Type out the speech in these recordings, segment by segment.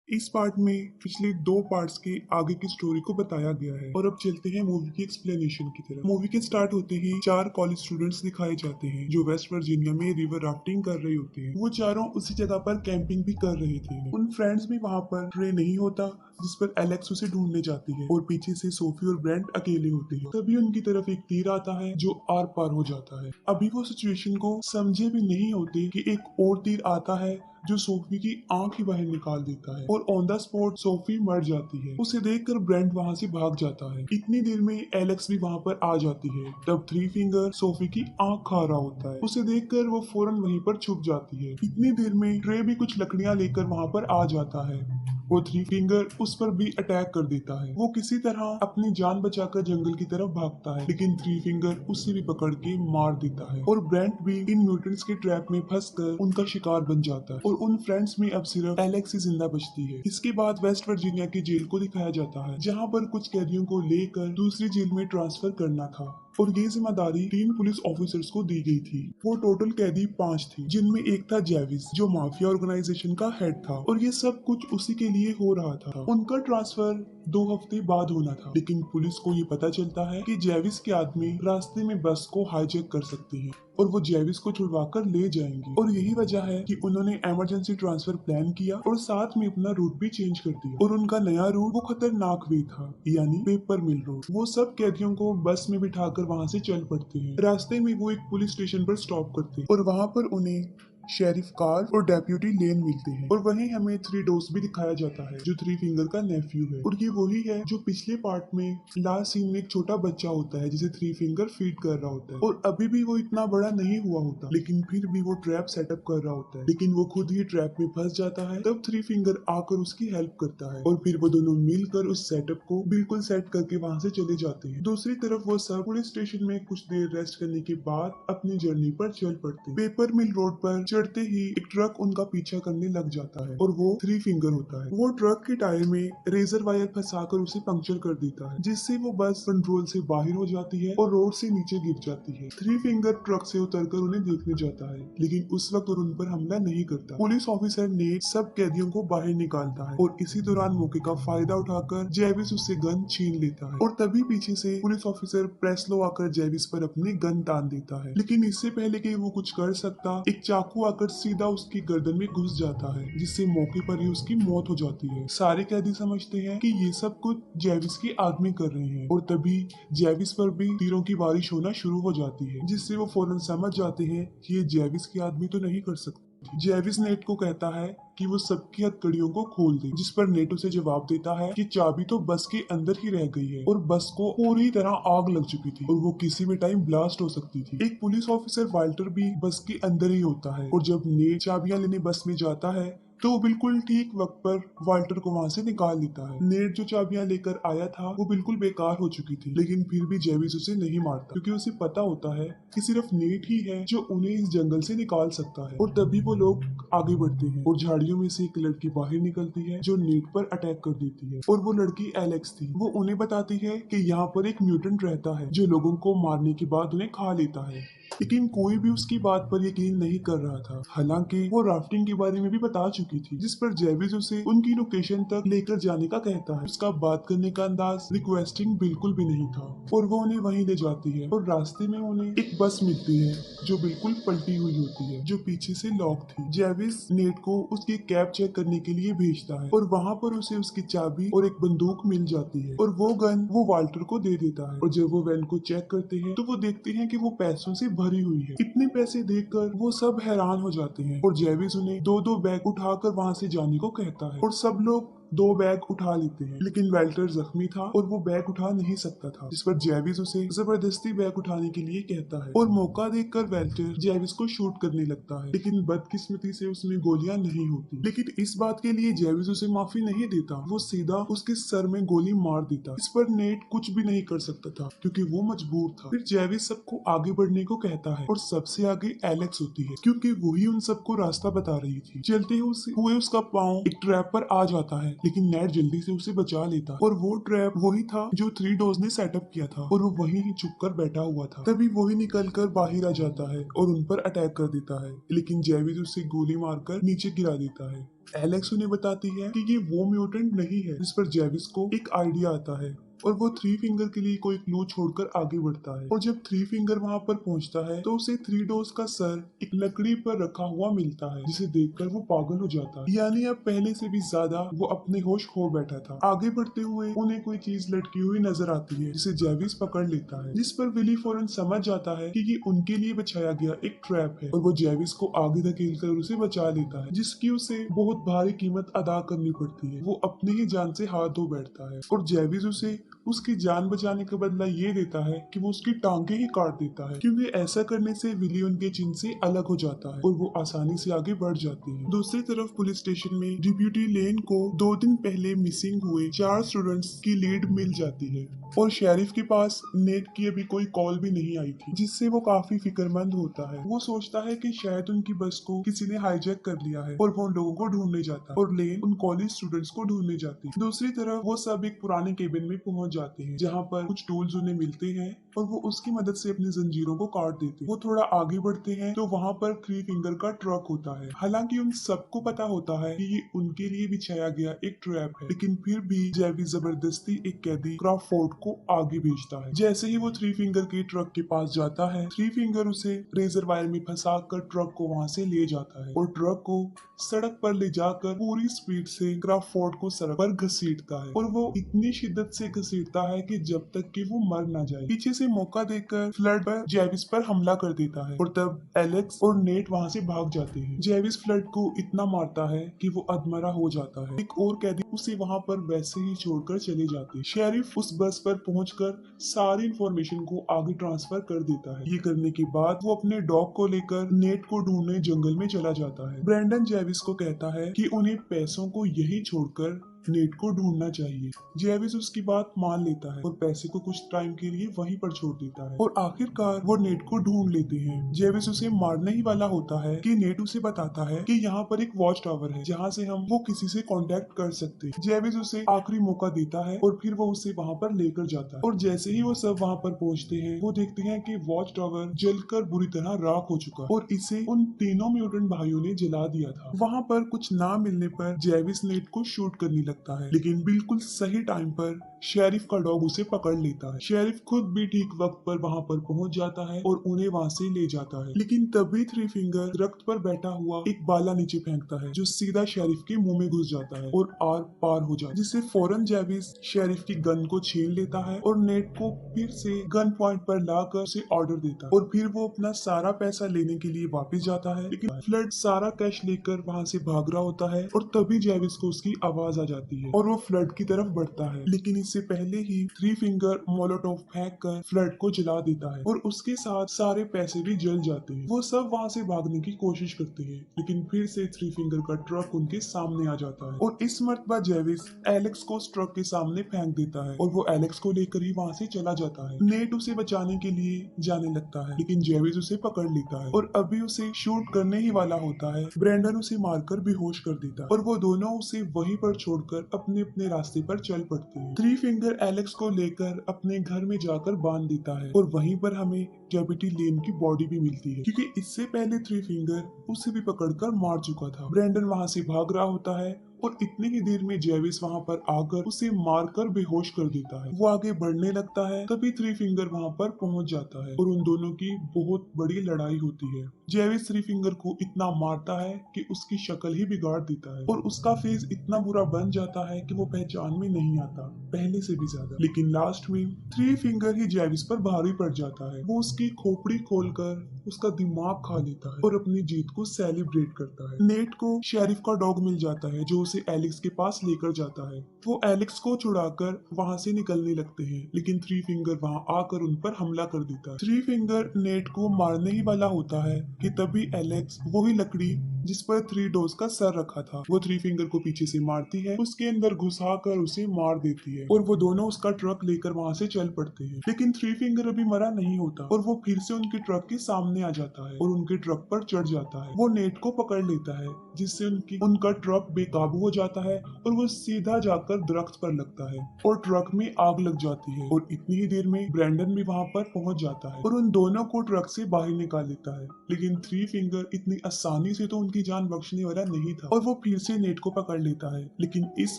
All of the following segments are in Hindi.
इस पार्ट में पिछले 2 पार्ट्स के आगे की स्टोरी को बताया गया है और अब चलते हैं मूवी की एक्सप्लेनेशन की तरफ। मूवी के स्टार्ट होते ही 4 कॉलेज स्टूडेंट्स दिखाए जाते हैं जो वेस्ट वर्जीनिया में रिवर राफ्टिंग कर रहे होते हैं। वो चारों उसी जगह पर कैंपिंग भी कर रहे थे। उन फ्रेंड्स भी वहाँ पर ट्रे नहीं होता जिस पर एलेक्स उसे ढूंढने जाती है और पीछे से सोफी और ब्रेंट अकेले होते हैं। तभी उनकी तरफ एक तीर आता है जो आर पार हो जाता है। अभी वो सिचुएशन को समझे भी नहीं होते कि एक और तीर आता है जो सोफी की आंख ही बाहर निकाल देता है और ऑन द स्पॉट सोफी मर जाती है। उसे देखकर ब्रेंट वहाँ से भाग जाता है। इतनी देर में एलेक्स भी वहाँ पर आ जाती है। तब थ्री फिंगर सोफी की आंख खा रहा होता है। उसे देखकर वो फौरन वहीं पर छुप जाती है। इतनी देर में ट्रे भी कुछ लकड़ियां लेकर वहाँ पर आ जाता है। वो थ्री फिंगर उस पर भी अटैक कर देता है। वो किसी तरह अपनी जान बचाकर जंगल की तरफ भागता है लेकिन थ्री फिंगर उसे भी पकड़ के मार देता है और ब्रेंट भी इन म्यूटेंट्स के ट्रैप में फंसकर उनका शिकार बन जाता है और उन फ्रेंड्स में अब सिर्फ एलेक्स ही जिंदा बचती है। इसके बाद वेस्ट वर्जीनिया की जेल को दिखाया जाता है जहाँ पर कुछ कैदियों को लेकर दूसरी जेल में ट्रांसफर करना था और ये जिम्मेदारी 3 पुलिस ऑफिसर्स को दी गई थी। वो टोटल कैदी 5 थी जिनमें एक था जेविस जो माफिया ऑर्गेनाइजेशन का हेड था और ये सब कुछ उसी के लिए हो रहा था। उनका ट्रांसफर 2 हफ्ते बाद होना था लेकिन पुलिस को ये पता चलता है कि जेविस के आदमी रास्ते में बस को हाईजैक कर सकते हैं और वो जेविस को छुड़वा कर ले जाएंगे और यही वजह है कि उन्होंने इमरजेंसी ट्रांसफर प्लान किया और साथ में अपना रूट भी चेंज कर दिया और उनका नया रूट वो खतरनाक भी था यानी पेपर मिल रोड। वो सब कैदियों को बस में बिठाकर वहाँ से चल पड़ते हैं। रास्ते में वो एक पुलिस स्टेशन पर स्टॉप करते हैं और वहाँ पर उन्हें शेरिफ कार्ल और डेप्यूटी लेन मिलते हैं और वहीं हमें थ्री डोस भी दिखाया जाता है जो थ्री फिंगर का नेफ्यू है और ये वही है जो पिछले पार्ट में लास्ट सीन में एक छोटा बच्चा होता है जिसे थ्री फिंगर फीड कर रहा होता है और अभी भी वो इतना बड़ा नहीं हुआ होता लेकिन फिर भी वो ट्रैप सेटअप कर रहा होता है लेकिन वो खुद ही ट्रैप में फंस जाता है। तब थ्री फिंगर आकर उसकी हेल्प करता है और फिर वो दोनों मिलकर उस सेटअप को बिल्कुल सेट करके वहाँ से चले जाते हैं। दूसरी तरफ वो सब पुलिस स्टेशन में कुछ देर रेस्ट करने के बाद अपनी जर्नी पर चल पड़ते हैं। पेपर मिल रोड पर चढ़ते ही एक ट्रक उनका पीछा करने लग जाता है और वो थ्री फिंगर होता है। वो ट्रक के टायर में रेजर वायर फंसाकर उसे पंक्चर कर देता है जिससे वो बस कंट्रोल से बाहर हो जाती है और रोड से नीचे गिर जाती है। थ्री फिंगर ट्रक से उतरकर उन्हें देखने जाता है लेकिन उस वक्त उन पर हमला नहीं करता। पुलिस ऑफिसर ने सब कैदियों को बाहर निकालता है और इसी दौरान मौके का फायदा उठाकर जेविस उससे गन छीन लेता है और तभी पीछे से पुलिस ऑफिसर प्रेस्लो आकर जेविस पर अपनी गन तान देता है लेकिन इससे पहले कि वो कुछ कर सकता एक चाकू आकर सीधा उसकी गर्दन में घुस जाता है जिससे मौके पर ही उसकी मौत हो जाती है। सारे कैदी समझते हैं कि ये सब कुछ जेविस के आदमी कर रहे हैं और तभी जेविस पर भी तीरों की बारिश होना शुरू हो जाती है जिससे वो फौरन समझ जाते हैं कि ये जेविस के आदमी तो नहीं कर सकते। जेविस नेट को कहता है कि वो सबकी हथकड़ियों को खोल दे जिस पर नेट उसे जवाब देता है कि चाबी तो बस के अंदर ही रह गई है और बस को पूरी तरह आग लग चुकी थी और वो किसी भी टाइम ब्लास्ट हो सकती थी। एक पुलिस ऑफिसर वाल्टर भी बस के अंदर ही होता है और जब नेट चाबियां लेने बस में जाता है तो वो बिल्कुल ठीक वक्त पर वाल्टर को वहाँ से निकाल देता है। नेट जो चाबियां लेकर आया था वो बिल्कुल बेकार हो चुकी थी लेकिन फिर भी जेविस उसे नहीं मारता क्योंकि उसे पता होता है कि सिर्फ नेट ही है जो उन्हें इस जंगल से निकाल सकता है। और तभी वो लोग आगे बढ़ते हैं और झाड़ियों में से एक लड़की बाहर निकलती है जो नेट पर अटैक कर देती है और वो लड़की एलेक्स थी। वो उन्हें बताती है कि यहाँ पर एक म्यूटेंट रहता है जो लोगों को मारने के बाद उन्हें खा लेता है लेकिन कोई भी उसकी बात पर यकीन नहीं कर रहा था। हालांकि वो राफ्टिंग के बारे में भी बता चुकी थी जिस पर जेविस उसे उनकी लोकेशन तक लेकर जाने का कहता है। उसका बात करने का अंदाज रिक्वेस्टिंग बिल्कुल भी नहीं था और वो उन्हें वहीं ले जाती है और रास्ते में उन्हें एक बस मिलती है जो बिल्कुल पलटी हुई होती है जो पीछे से लॉक थी। जेविस नेट को उसकी कैब चेक करने के लिए भेजता है और वहाँ पर उसे उसकी चाबी और एक बंदूक मिल जाती है और वो गन वो वाल्टर को दे देता है और जब वो वैन को चेक करते हैं तो वो देखते हैं कि वो पैसों से भरी हुई है। इतने पैसे देखकर वो सब हैरान हो जाते हैं और जेविस उन्हें 2-2 बैग उठाकर वहाँ से जाने को कहता है और सब लोग 2 बैग उठा लेते हैं लेकिन वेल्टर जख्मी था और वो बैग उठा नहीं सकता था जिस पर जेविस उसे जबरदस्ती बैग उठाने के लिए कहता है और मौका देखकर वेल्टर जेविस को शूट करने लगता है लेकिन बदकिस्मती से उसमें गोलियां नहीं होती। लेकिन इस बात के लिए जेविस उसे माफी नहीं देता, वो सीधा उसके सर में गोली मार देता। इस पर नेट कुछ भी नहीं कर सकता था क्योंकि वो मजबूर था। फिर जेविस सबको आगे बढ़ने को कहता है और सबसे आगे एलेक्स होती है क्योंकि वही उन सबको रास्ता बता रही थी। चलते हुए उसका पाँव एक ट्रैप पर आ जाता है लेकिन नेट जल्दी से उसे बचा लेता है और वो ट्रैप वही था जो थ्री डोज ने सेटअप किया था और वो वहीं ही छुप कर बैठा हुआ था। तभी वही निकल कर बाहर आ जाता है और उन पर अटैक कर देता है लेकिन जेविस उसे गोली मारकर नीचे गिरा देता है। एलेक्स उन्हें बताती है कि ये वो म्यूटेंट नहीं है। जिस पर जेविस को एक आइडिया आता है और वो थ्री फिंगर के लिए कोई क्लू छोड़कर आगे बढ़ता है। और जब थ्री फिंगर वहाँ पर पहुँचता है तो उसे थ्री डोज का सर एक लकड़ी पर रखा हुआ मिलता है, जिसे देखकर वो पागल हो जाता है। यानी अब पहले से भी ज्यादा वो अपने होश खो बैठा था। आगे बढ़ते हुए उन्हें कोई चीज लटकी हुई नजर आती है, जिसे जेविस पकड़ लेता है, जिस पर विली फौरन समझ जाता है कि ये उनके लिए बिछाया गया एक ट्रैप है और वो जेविस को आगे धकेलकर उसे बचा लेता है, जिसकी उसे बहुत भारी कीमत अदा करनी पड़ती है। वो अपनी ही जान से हाथ धो बैठता है और जेविस उसे उसकी जान बचाने का बदला ये देता है कि वो उसकी टांगे ही काट देता है, क्योंकि ऐसा करने से विली उनके चिन्ह से अलग हो जाता है और वो आसानी से आगे बढ़ जाती है। दूसरी तरफ पुलिस स्टेशन में डिप्यूटी लेन को 2 दिन पहले मिसिंग हुए 4 स्टूडेंट्स की लीड मिल जाती है और शेरिफ के पास नेट की अभी कोई कॉल भी नहीं आई थी, जिससे वो काफी फिक्रमंद होता है। वो सोचता है कि शायद उनकी बस को किसी ने हाईजैक कर लिया है और वो उन लोगों को ढूंढने जाता है और लेन उन कॉलेज स्टूडेंट्स को ढूंढने जाती है। दूसरी तरफ वो सब एक पुराने केबिन में पहुंच जाते हैं, जहाँ पर कुछ टूल्स उन्हें मिलते हैं और वो उसकी मदद से अपनी जंजीरों को काट देते हैं। वो थोड़ा आगे बढ़ते हैं तो वहाँ पर थ्री फिंगर का ट्रक होता है। हालांकि उन सबको पता होता है कि ये उनके लिए बिछाया गया एक ट्रैप है, लेकिन फिर भी जेविस जबरदस्ती एक कैदी क्रॉफोर्ड को आगे भेजता है। जैसे ही वो थ्री फिंगर के ट्रक के पास जाता है, थ्री फिंगर उसे रेजर वायर में फंसा कर ट्रक को वहाँ से ले जाता है और ट्रक को सड़क पर ले जाकर पूरी स्पीड से क्रॉफोर्ड को सड़क पर घसीटता है और वो इतनी शिद्दत से घसीटता है कि जब तक कि वो मर ना जाए। पीछे से मौका देकर फ्लड पर जेविस पर हमला कर देता है और तब एलेक्स और नेट वहाँ से भाग जाते हैं। जेविस फ्लड को इतना मारता है कि वो अधमरा हो जाता है। एक और कैदी उसे वहाँ पर वैसे ही छोड़कर चले जाते हैं। शेरिफ उस बस पर पहुंचकर सारी इंफॉर्मेशन को आगे ट्रांसफर कर देता है। ये करने के बाद वो अपने डॉग को लेकर नेट को ढूंढने जंगल में चला जाता है। ब्रैंडन जेविस को कहता है कि उन्हें पैसों को यही छोड़कर नेट को ढूंढना चाहिए। जेविस उसकी बात मान लेता है और पैसे को कुछ टाइम के लिए वहीं पर छोड़ देता है और आखिरकार वो नेट को ढूंढ लेते हैं। जेविस उसे मारने ही वाला होता है कि नेट उसे बताता है कि यहाँ पर एक वॉच टावर है जहाँ से हम वो किसी से कांटेक्ट कर सकते हैं। जेविस उसे आखिरी मौका देता है और फिर वो उसे वहाँ पर लेकर जाता है और जैसे ही वो सब वहाँ पर पहुँचते हैं, वो देखते हैं कि वॉच टावर जलकर बुरी तरह राख हो चुका और इसे उन तीनों म्यूटेंट भाइयों ने जला दिया था। वहाँ पर कुछ ना मिलने पर जेविस नेट को शूट करने लगता है, लेकिन बिल्कुल सही टाइम पर शेरिफ का डॉग उसे पकड़ लेता है। शेरिफ खुद भी ठीक वक्त पर वहाँ पर पहुँच जाता है और उन्हें वहाँ से ले जाता है, लेकिन तभी थ्री फिंगर दरख्त पर बैठा हुआ एक बाला नीचे फेंकता है जो सीधा शेरिफ के मुंह में घुस जाता है और आर पार हो जाता है, जिससे फौरन जेविस शेरिफ की गन को छीन लेता है और नेट को फिर से गन पॉइंट पर लाकर उसे ऑर्डर देता है और फिर वो अपना सारा पैसा लेने के लिए वापस जाता है। लेकिन फ्लड सारा कैश लेकर वहाँ से भाग रहा होता है और तभी जेविस को उसकी आवाज आ जाती है और वो फ्लड की तरफ बढ़ता है, लेकिन इससे पहले ही थ्री फिंगर मोलोटोव फेंक कर फ्लड को जला देता है और उसके साथ सारे पैसे भी जल जाते हैं। वो सब वहाँ से भागने की कोशिश करते हैं, लेकिन फिर से थ्री फिंगर का ट्रक उनके सामने आ जाता है और इस मर्तबा जेविस एलेक्स को उस ट्रक के सामने फेंक देता है और वो एलेक्स को लेकर ही वहाँ से चला जाता है। नेट उसे बचाने के लिए जाने लगता है, लेकिन जेविस उसे पकड़ लेता है और अभी उसे शूट करने ही वाला होता है। ब्रेंडन उसे मारकर बेहोश कर देता है और वो दोनों उसे वहीं पर छोड़कर अपने अपने रास्ते पर चल पड़ते हैं। थ्री फिंगर एलेक्स को लेकर अपने घर में जाकर बांध देता है और वहीं पर हमें कैपिटी लेन की बॉडी भी मिलती है, क्योंकि इससे पहले थ्री फिंगर उसे भी पकड़कर मार चुका था। ब्रेंडन वहाँ से भाग रहा होता है और इतनी ही देर में जेविस वहाँ पर आकर उसे मारकर बेहोश कर देता है। वो आगे बढ़ने लगता है, तभी थ्री फिंगर वहाँ पर पहुँच जाता है और उन दोनों की बहुत बड़ी लड़ाई होती है। जेविस थ्री फिंगर को इतना मारता है कि उसकी शक्ल ही बिगाड़ देता है और उसका फेस इतना बुरा बन जाता है कि वो पहचान में नहीं आता पहले से भी ज्यादा। लेकिन लास्ट में थ्री फिंगर ही जेविस पर भारी पड़ जाता है। वो उसकी खोपड़ी खोलकर उसका दिमाग खा लेता है और अपनी जीत को सेलिब्रेट करता है। नेट को शेरिफ का डॉग मिल जाता है जो उसे एलेक्स के पास लेकर जाता है। वो एलेक्स को छुड़ाकर वहाँ से निकलने लगते हैं, लेकिन थ्री फिंगर वहाँ आकर उन पर हमला कर देता है। थ्री फिंगर नेट को मारने ही वाला होता है कि तभी एलेक्स वही लकड़ी जिस पर थ्री डोज का सर रखा था वो थ्री फिंगर को पीछे से मारती है, उसके अंदर घुसा कर उसे मार देती है और वो दोनों उसका ट्रक लेकर वहाँ से चल पड़ते हैं। लेकिन थ्री फिंगर अभी मरा नहीं होता और वो फिर से उनके ट्रक के सामने आ जाता है और उनके ट्रक पर चढ़ जाता है। वो नेट को पकड़ लेता है, जिससे उनका ट्रक बेकाबू हो जाता है और वो सीधा जाकर दरख्त पर लगता है और ट्रक में आग लग जाती है और इतनी ही देर में ब्रैंडन भी वहाँ पर पहुँच जाता है और उन दोनों को ट्रक से बाहर निकाल लेता है। लेकिन थ्री फिंगर इतनी आसानी से तो उनकी जान बख्शने वाला नहीं था और वो फिर से नेट को पकड़ लेता है, लेकिन इस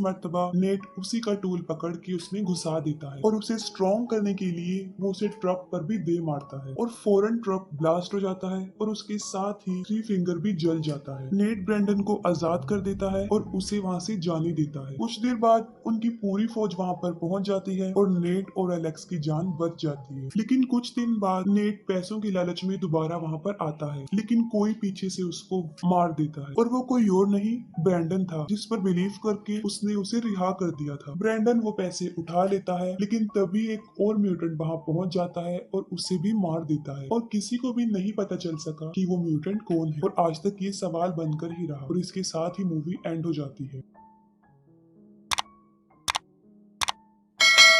मर्तबा नेट उसी का टूल पकड़ के उसमें घुसा देता है और उसे स्ट्रॉन्ग करने के लिए वो उसे ट्रक पर भी दे मारता है और फौरन ट्रक ब्लास्ट हो जाता है और उसके साथ ही थ्री फिंगर भी जल जाता है। नेट ब्रैंडन को आजाद कर देता है और उसे वहाँ से जाने देता है। कुछ देर बाद उनकी पूरी फौज वहाँ पर पहुंच जाती है और नेट और एलेक्स की जान बच जाती है। लेकिन कुछ दिन बाद नेट पैसों की लालच में दोबारा वहाँ पर आता है, लेकिन कोई पीछे से उसको मार देता है और वो कोई और नहीं ब्रैंडन था, जिस पर बिलीव करके उसने उसे रिहा कर दिया था। ब्रैंडन वो पैसे उठा लेता है, लेकिन तभी एक और म्यूटेंट वहाँ पहुंच जाता है और उसे भी मार देता है और किसी को भी नहीं पता चल सका कि वो म्यूटेंट कौन है और आज तक ये सवाल बनकर ही रहा और इसके साथ ही मूवी एंड हो जाती है।